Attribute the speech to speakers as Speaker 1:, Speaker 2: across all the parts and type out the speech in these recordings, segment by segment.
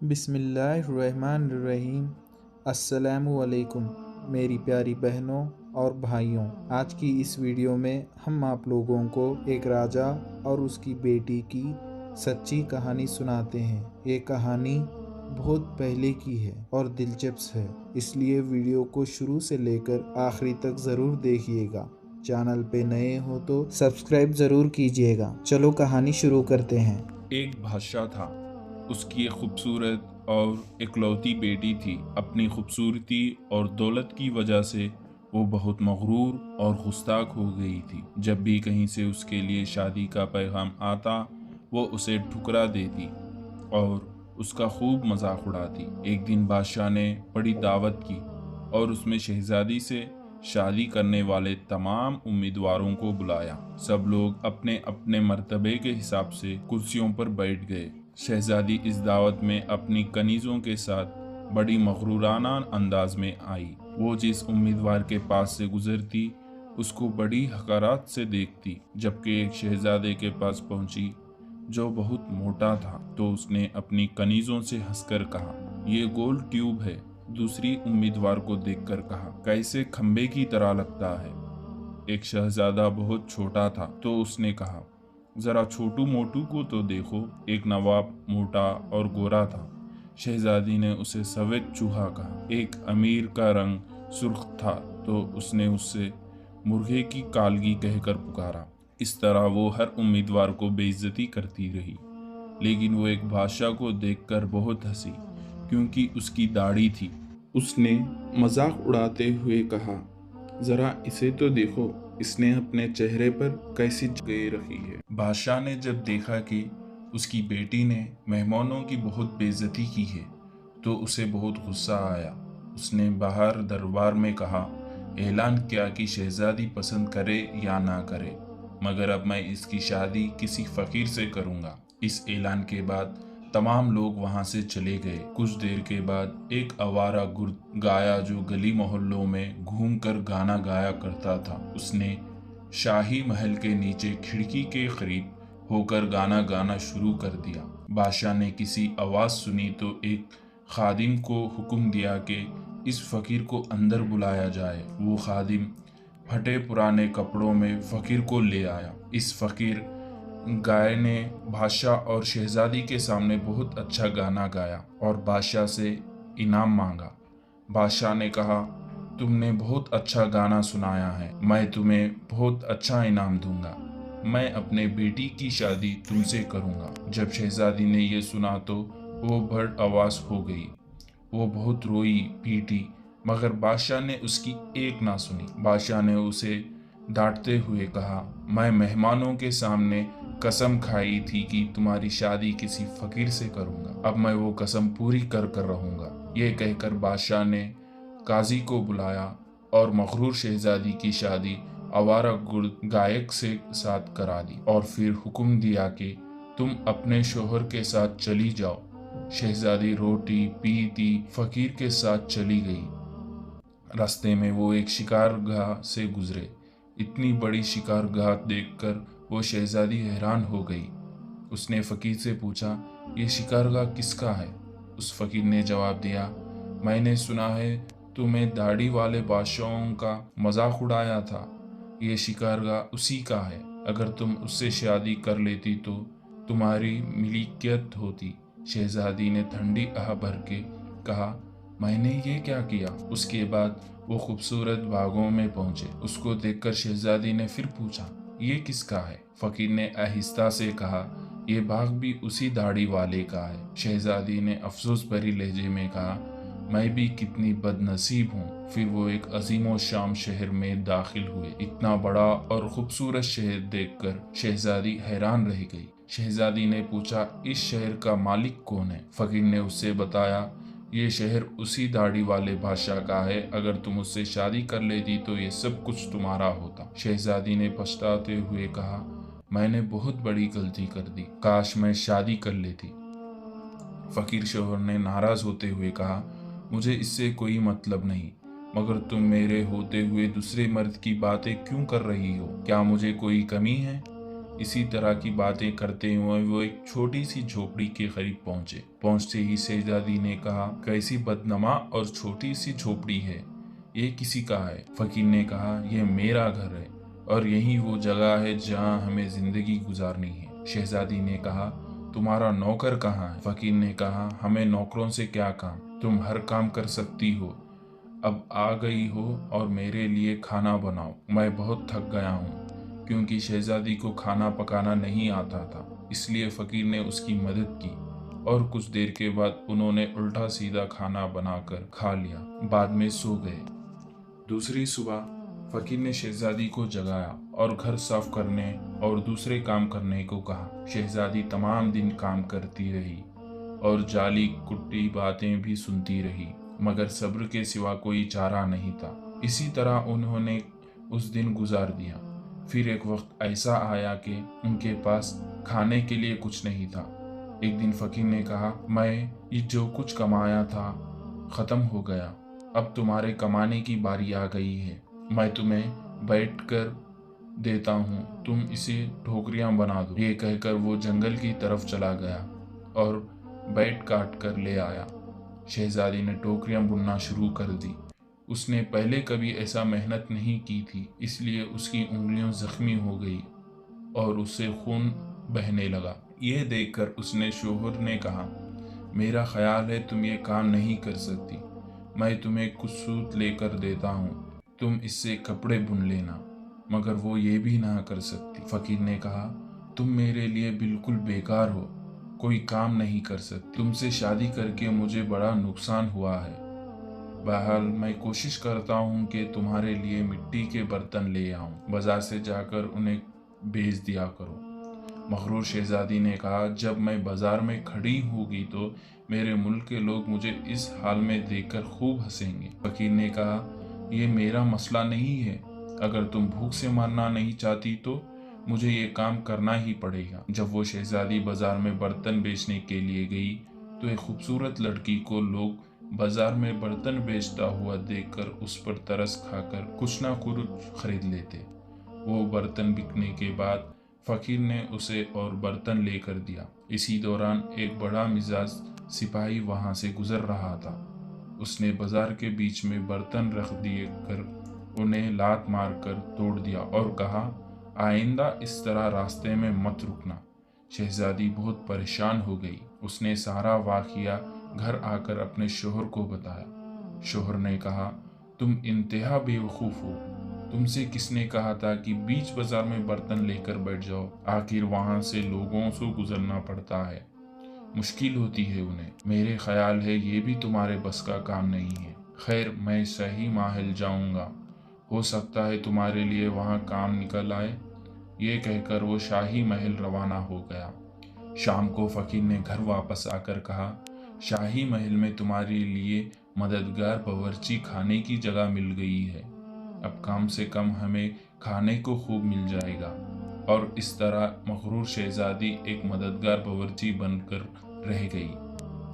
Speaker 1: बिस्मिल्लाहिर्रहमानिर्रहीम। अस्सलामुअलैकुम मेरी प्यारी बहनों और भाइयों। आज की इस वीडियो में हम आप लोगों को एक राजा और उसकी बेटी की सच्ची कहानी सुनाते हैं। ये कहानी बहुत पहले की है और दिलचस्प है, इसलिए वीडियो को शुरू से लेकर आखिरी तक ज़रूर देखिएगा। चैनल पे नए हो तो सब्सक्राइब ज़रूर कीजिएगा। चलो कहानी शुरू करते हैं।
Speaker 2: एक बादशाह था। उसकी एक खूबसूरत और इकलौती बेटी थी। अपनी खूबसूरती और दौलत की वजह से वो बहुत मगरूर और गुस्ताख हो गई थी। जब भी कहीं से उसके लिए शादी का पैगाम आता, वो उसे ठुकरा देती और उसका खूब मजाक उड़ाती। एक दिन बादशाह ने बड़ी दावत की और उसमें शहजादी से शादी करने वाले तमाम उम्मीदवारों को बुलाया। सब लोग अपने अपने मर्तबे के हिसाब से कुर्सियों पर बैठ गए। शहजादी इस दावत में अपनी कनीजों के साथ बड़ी मगरूराना अंदाज में आई। वो जिस उम्मीदवार के पास से गुजरती उसको बड़ी हकारात से देखती। जबकि एक शहजादे के पास पहुंची जो बहुत मोटा था, तो उसने अपनी कनीजों से हंसकर कहा, ये गोल ट्यूब है। दूसरी उम्मीदवार को देखकर कहा, कैसे खंबे की तरह लगता है। एक शहजादा बहुत छोटा था, तो उसने कहा, जरा छोटू मोटू को तो देखो। एक नवाब मोटा और गोरा था। शहजादी ने उसे सफेद चूहा कहा। एक अमीर का रंग सुर्ख था, तो उसने उससे मुर्गे की कालगी कहकर पुकारा। इस तरह वो हर उम्मीदवार को बेइज्जती करती रही। लेकिन वो एक बादशाह को देखकर बहुत हंसी, क्योंकि उसकी दाढ़ी थी। उसने मजाक उड़ाते हुए कहा, जरा इसे तो देखो, इसने अपने चेहरे पर कैसी जगह रखी है। बादशाह ने जब देखा कि उसकी बेटी ने मेहमानों की बहुत बेइज्जती की है, तो उसे बहुत गुस्सा आया। उसने बाहर दरबार में कहा, ऐलान किया कि शहजादी पसंद करे या ना करे, मगर अब मैं इसकी शादी किसी फकीर से करूंगा। इस ऐलान के बाद तमाम लोग वहां से चले गए। कुछ देर के बाद एक आवारा गुर्द गाया जो गली मोहल्लों में घूमकर गाना गाया करता था, उसने शाही महल के नीचे खिड़की के करीब होकर गाना गाना शुरू कर दिया। बादशाह ने किसी आवाज सुनी तो एक खादिम को हुक्म दिया कि इस फकीर को अंदर बुलाया जाए। वो खादिम फटे पुराने कपड़ों में फकीर को ले आया। इस फकीर गाय ने बादशाह और शहजादी के सामने बहुत अच्छा गाना गाया और बादशाह से इनाम मांगा। बादशाह ने कहा, तुमने बहुत अच्छा गाना सुनाया है, मैं तुम्हें बहुत अच्छा इनाम दूंगा। मैं अपने बेटी की शादी तुमसे करूंगा। जब शहजादी ने यह सुना तो वो बड़ आवाज हो गई। वो बहुत रोई पीटी, मगर बादशाह ने उसकी एक ना सुनी। बादशाह ने उसे डांटते हुए कहा, मैं मेहमानों के सामने कसम खाई थी कि तुम्हारी शादी किसी फकीर से करूंगा। अब मैं वो कसम पूरी कर कर रहूंगा। ये कहकर बादशाह ने काजी को बुलाया और मगरूर शहजादी की शादी आवारा गुर्द गायक से साथ करा दी और फिर हुक्म दिया कि तुम अपने शोहर के साथ चली जाओ। शहजादी रोटी पीती फकीर के साथ चली गई। रास्ते में वो एक शिकारगाह से गुजरे। इतनी बड़ी शिकारगाह देखकर वो शहजादी हैरान हो गई। उसने फकीर से पूछा, ये शिकारगाह किसका है? उस फकीर ने जवाब दिया, मैंने सुना है तुम्हें दाढ़ी वाले बादशाहों का मजाक उड़ाया था। ये शिकारगाह उसी का है। अगर तुम उससे शादी कर लेती तो तुम्हारी मिल्कियत होती। शहजादी ने ठंडी आह भर के कहा, मैंने ये क्या किया? उसके बाद वो खूबसूरत बागों में पहुंचे। उसको देखकर शहजादी ने फिर पूछा, ये किसका है? फकीर ने आहिस्ता से कहा, ये बाग भी उसी दाढ़ी वाले का है। शहजादी ने अफसोस भरी लहजे में कहा, मैं भी कितनी बदनसीब हूँ। फिर वो एक अजीमो शाम शहर में दाखिल हुए। इतना बड़ा और खूबसूरत शहर देखकर शहजादी हैरान रह गई। शहजादी ने पूछा, इस शहर का मालिक कौन है? फकीर ने उससे बताया, ये शहर उसी दाढ़ी वाले बादशाह का है। अगर तुम उससे शादी कर लेती तो ये सब कुछ तुम्हारा होता। शहजादी ने पछताते हुए कहा, मैंने बहुत बड़ी गलती कर दी, काश मैं शादी कर लेती। फकीर शोहर ने नाराज होते हुए कहा, मुझे इससे कोई मतलब नहीं, मगर तुम मेरे होते हुए दूसरे मर्द की बातें क्यों कर रही हो? क्या मुझे कोई कमी है? इसी तरह की बातें करते हुए वो एक छोटी सी झोपड़ी के करीब पहुंचे। पहुंचते ही शहजादी ने कहा, कैसी बदनमा और छोटी सी झोपड़ी है, ये किसी का है? फकीर ने कहा, यह मेरा घर है और यही वो जगह है जहां हमें जिंदगी गुजारनी है। शहजादी ने कहा, तुम्हारा नौकर कहाँ है? फकीर ने कहा, हमें नौकरों से क्या काम, तुम हर काम कर सकती हो। अब आ गई हो और मेरे लिए खाना बनाओ, मैं बहुत थक गया हूँ। क्योंकि शहजादी को खाना पकाना नहीं आता था, इसलिए फकीर ने उसकी मदद की और कुछ देर के बाद उन्होंने उल्टा सीधा खाना बनाकर खा लिया। बाद में सो गए। दूसरी सुबह फकीर ने शहजादी को जगाया और घर साफ करने और दूसरे काम करने को कहा। शहजादी तमाम दिन काम करती रही और जाली कुट्टी बातें भी सुनती रही, मगर सब्र के सिवा कोई चारा नहीं था। इसी तरह उन्होंने उस दिन गुजार दिया। फिर एक वक्त ऐसा आया कि उनके पास खाने के लिए कुछ नहीं था। एक दिन फकीर ने कहा, मैं ये जो कुछ कमाया था खत्म हो गया, अब तुम्हारे कमाने की बारी आ गई है। मैं तुम्हें बैठकर देता हूँ, तुम इसे ठोकरियां बना दो। ये कहकर वो जंगल की तरफ चला गया और बैठ काट कर ले आया। शहजादी ने टोकरियां बुनना शुरू कर दी। उसने पहले कभी ऐसा मेहनत नहीं की थी, इसलिए उसकी उंगलियां जख्मी हो गई और उससे खून बहने लगा। यह देखकर उसने शोहर ने कहा, मेरा ख्याल है तुम ये काम नहीं कर सकती, मैं तुम्हें कुछ सूत लेकर देता हूँ, तुम इससे कपड़े बुन लेना। मगर वो ये भी ना कर सकती। फकीर ने कहा, तुम मेरे लिए बिल्कुल बेकार हो, कोई काम नहीं कर सकती। तुमसे शादी करके मुझे बड़ा नुकसान हुआ है। बहरहाल मैं कोशिश करता हूँ कि तुम्हारे लिए मिट्टी के बर्तन ले आऊँ, बाजार से जाकर उन्हें बेच दिया करो। मगरूर शहजादी ने कहा, जब मैं बाजार में खड़ी होगी तो मेरे मुल्क के लोग मुझे इस हाल में देखकर खूब हंसेंगे। फकीर ने कहा, यह मेरा मसला नहीं है, अगर तुम भूख से मरना नहीं चाहती तो मुझे ये काम करना ही पड़ेगा। जब वो शहजादी बाजार में बर्तन बेचने के लिए गई तो एक खूबसूरत लड़की को लोग बाजार में बर्तन बेचता हुआ देखकर उस पर तरस खाकर कुछ ना कुछ खरीद लेते। वो बर्तन बिकने के बाद फकीर ने उसे और बर्तन लेकर दिया। इसी दौरान एक बड़ा मिजाज सिपाही वहां से गुजर रहा था। उसने बाजार के बीच में बर्तन रख दिए कर उन्हें लात मारकर तोड़ दिया और कहा, आइंदा इस तरह रास्ते में मत रुकना। शहजादी बहुत परेशान हो गई। उसने सारा वाक़िया घर आकर अपने शोहर को बताया। शोहर ने कहा, तुम इंतहा बेवकूफ़ हो, तुमसे किसने कहा था कि बीच बाजार में बर्तन लेकर बैठ जाओ? आखिर वहां से लोगों से गुजरना पड़ता है, मुश्किल होती है उन्हें। मेरे ख्याल है ये भी तुम्हारे बस का काम नहीं है। खैर, मैं सही महल जाऊंगा, हो सकता है तुम्हारे लिए वहां काम निकल आए। ये कहकर वो शाही महल रवाना हो गया। शाम को फकीर ने घर वापस आकर कहा, शाही महल में तुम्हारे लिए मददगार बावर्ची खाने की जगह मिल गई है। अब कम से कम हमें खाने को खूब मिल जाएगा। और इस तरह मगरूर शहजादी एक मददगार बावर्ची बनकर रह गई।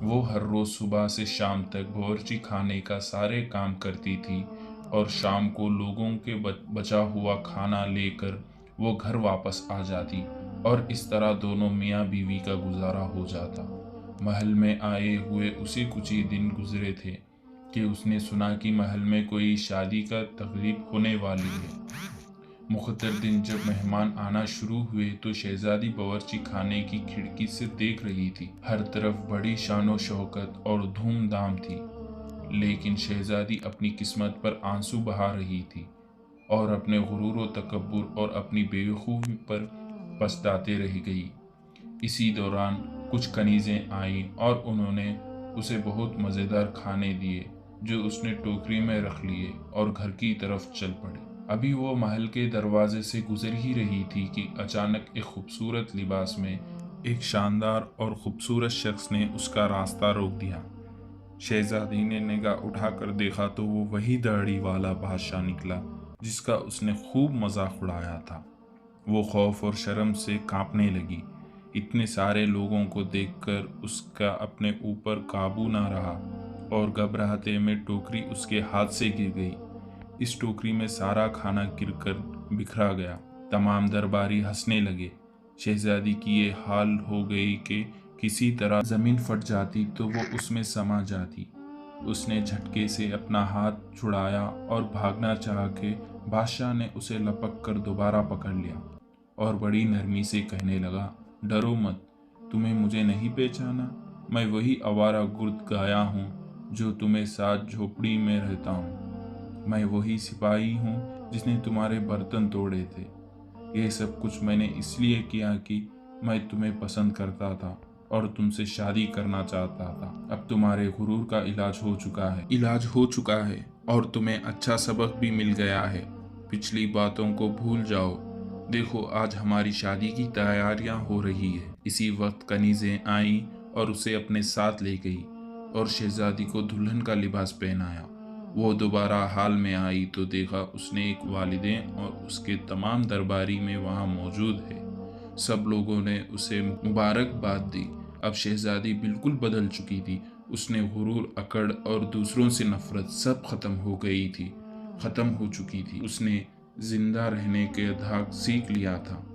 Speaker 2: वो हर रोज सुबह से शाम तक बावर्ची खाने का सारे काम करती थी और शाम को लोगों के बचा हुआ खाना लेकर वो घर वापस आ जाती और इस तरह दोनों मियाँ बीवी का गुजारा हो जाता। महल में आए हुए उसी कुछ ही दिन गुजरे थे कि उसने सुना कि महल में कोई शादी का तकरीब होने वाली है। मुख्तर दिन जब मेहमान आना शुरू हुए तो शहजादी बावर्ची खाने की खिड़की से देख रही थी। हर तरफ बड़ी शानो शौकत और धूमधाम थी, लेकिन शहजादी अपनी किस्मत पर आंसू बहा रही थी और अपने गुरूर व तकब्बुर और अपनी बेवकूफ़ी पर पछताते रह गई। इसी दौरान कुछ कनीज़ें आईं और उन्होंने उसे बहुत मज़ेदार खाने दिए जो उसने टोकरी में रख लिए और घर की तरफ चल पड़ी। अभी वो महल के दरवाजे से गुजर ही रही थी कि अचानक एक खूबसूरत लिबास में एक शानदार और ख़ूबसूरत शख्स ने उसका रास्ता रोक दिया। शहजादी ने निगाह उठाकर देखा तो वो वही दाढ़ी वाला बादशाह निकला जिसका उसने खूब मजाक उड़ाया था। वो खौफ और शर्म से कांपने लगी। इतने सारे लोगों को देखकर उसका अपने ऊपर काबू ना रहा और घबराहटे में टोकरी उसके हाथ से गिर गई। इस टोकरी में सारा खाना गिरकर बिखरा गया। तमाम दरबारी हंसने लगे। شہزادی کی یہ حال ہو گئی کہ کسی طرح زمین پھٹ جاتی تو وہ اس میں سما جاتی۔ اس نے جھٹکے سے اپنا ہاتھ چھڑایا اور بھاگنا چاہ کے بادشاہ نے اسے لپک کر دوبارہ پکڑ لیا اور بڑی نرمی سے کہنے لگا، ڈرو مت، تمہیں مجھے نہیں پہچانا؟ میں وہی آوارہ گرد گایا ہوں جو تمہیں ساتھ جھوپڑی میں رہتا ہوں۔ میں وہی سپاہی ہوں جس نے تمہارے برتن توڑے تھے۔ یہ سب کچھ میں نے اس لیے کیا کہ میں تمہیں پسند کرتا تھا اور تم سے شادی کرنا چاہتا تھا۔ اب تمہارے غرور کا علاج ہو چکا ہے اور تمہیں اچھا سبق بھی مل گیا ہے۔ پچھلی باتوں کو بھول جاؤ۔ دیکھو آج ہماری شادی کی تیاریاں ہو رہی ہے۔ اسی وقت کنیزیں آئیں اور اسے اپنے ساتھ لے گئی اور شہزادی کو دلہن کا لباس پہنایا۔ وہ دوبارہ حال میں آئی تو دیکھا اس نے ایک والدین اور اس کے تمام درباری میں وہاں موجود ہے۔ سب لوگوں نے اسے مبارکباد دی۔ اب شہزادی بالکل بدل چکی تھی۔ اس نے غرور، اکڑ اور دوسروں سے نفرت سب ختم ہو چکی تھی۔ اس نے زندہ رہنے کے دھاگ سیکھ لیا تھا۔